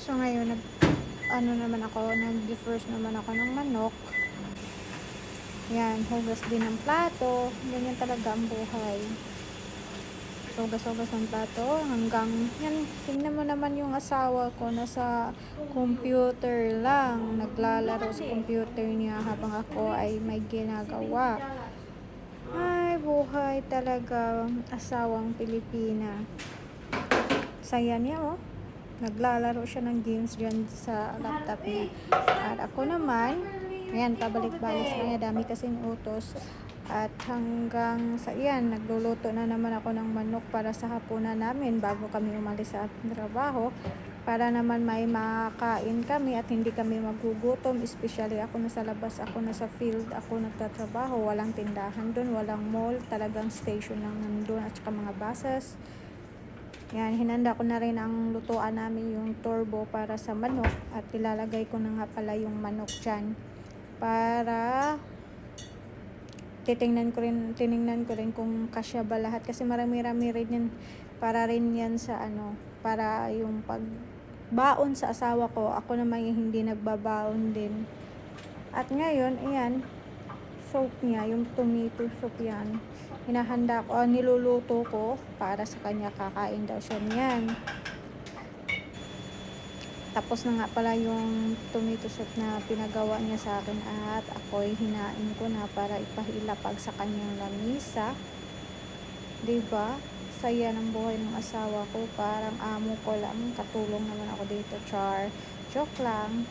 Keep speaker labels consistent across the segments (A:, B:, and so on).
A: So ngayon, nag-defrost naman ako ng manok. Yan, hugas din ng plato. Ganyan talaga ang buhay. Hugas-hugas ng plato hanggang, yan, tingnan mo naman yung asawa ko, nasa computer lang. Naglalaro sa computer niya habang ako ay may ginagawa. Ay, buhay talaga, asawang Pilipina. Saya niya, oh. Naglalaro siya ng games dyan sa laptop niya. At ako naman, ayan, pabalik-balik sa kanya. Dami kasing utos. At hanggang sa iyan, nagluluto na naman ako ng manok para sa hapunan namin bago kami umalis sa trabaho. Para naman may makakain kami at hindi kami magugutom. Especially ako nasa labas, ako nasa field, ako nagtatrabaho. Walang tindahan doon, walang mall. Talagang station lang nandun at saka mga buses. Yan, hinanda ko na rin ang lutuan namin, yung turbo para sa manok. At ilalagay ko na nga pala yung manok dyan. Para tiningnan ko rin kung kasya ba lahat. Kasi marami-rami rin yan. Para rin yan sa para yung pagbaon sa asawa ko. Ako naman yung hindi nagbabaon din. At ngayon, ayan, soup niya, yung tomato soup yan. Hinahanda ko, niluluto ko para sa kanya, kakain daw siya niyan. Tapos na nga pala yung tomato soup na pinagawa niya sa akin at ako'y hinain ko na para ipahilapag sa kanyang lamisa. Diba? Saya ng buhay ng asawa ko. Parang amo ko lang. Katulong naman ako dito, char. Joke lang.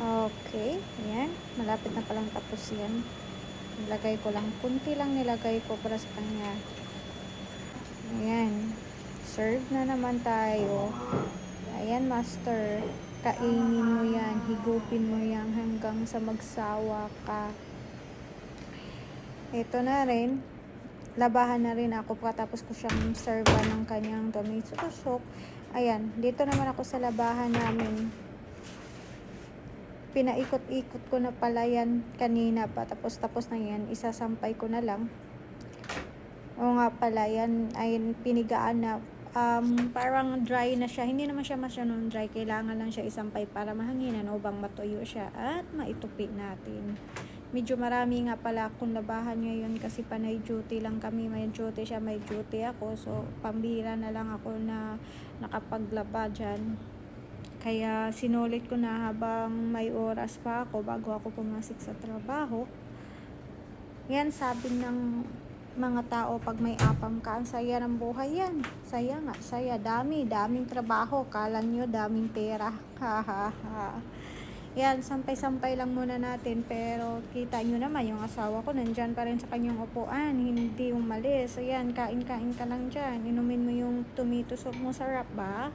A: Okay. Ayan. Malapit na palang tapos yan. Nilagay ko lang. Kunti lang nilagay ko para sa kanya. Ayan. Serve na naman tayo. Ayan, master. Kainin mo yan. Higupin mo yan hanggang sa magsawa ka. Ito na rin. Labahan na rin ako pagkatapos ko siyang serve ng kanyang tomato soup. Ayan. Dito naman ako sa labahan namin. Pinaikot-ikot ko na pala yan kanina pa. Tapos na yan. Isasampay ko na lang. O nga pala yan ay pinigaan na. Parang dry na siya. Hindi naman siya masyadong dry. Kailangan lang siya isampay para mahanginan o bang matuyo siya at maitupi natin. Medyo marami nga pala akong labahan ngayon kasi panay duty lang kami. May duty siya, may duty ako. So, pambira na lang ako na nakapaglaba dyan. Kaya sinulit ko na habang may oras pa ako bago ako pumasok sa trabaho. Yan, sabi ng mga tao pag may apam ka, ang saya ng buhay yan. Saya nga, saya. Daming trabaho. Kala nyo, daming pera. Ha ha ha. Yan, sampay-sampay lang muna natin. Pero kita nyo naman, yung asawa ko nandyan pa rin sa kanyang upuan. Hindi umalis. Ayan, kain-kain ka lang dyan. Inumin mo yung tomato soup mo. Sarap ba?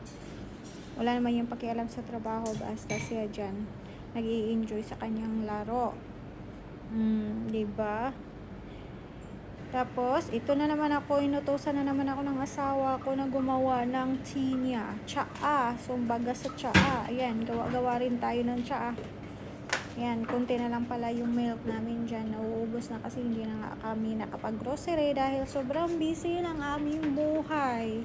A: Wala naman yung pakialam sa trabaho. Basta siya dyan nag-i-enjoy sa kanyang laro. Diba? Tapos, ito na naman ako, inutusan na naman ako ng asawa ko na gumawa ng tea niya. Tsaa. Sumbaga sa tsaa. Ayan, gawa rin tayo ng tsaa. Ayan, kunti na lang pala yung milk namin dyan. Nauubos na kasi hindi na nga kami nakapag-grocery dahil sobrang busy ng aming buhay.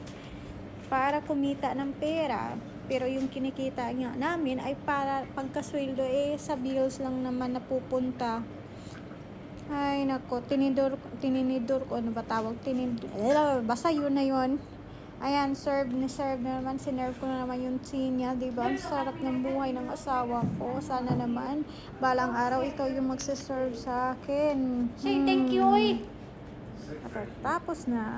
A: Para kumita ng pera. Pero yung kinikita niya namin ay para pagkasweldo sa bills lang naman napupunta. Ay, nako, tininidor ko, ano ba tawag? Basta yun na yun. Ayan, serve na naman. Sinerve ko na naman yung tea niya, diba? Ang sarap ng buhay ng asawa ko. Sana naman, balang araw, ikaw yung magsiserve sa akin.
B: Say thank you, eh.
A: Tapos na.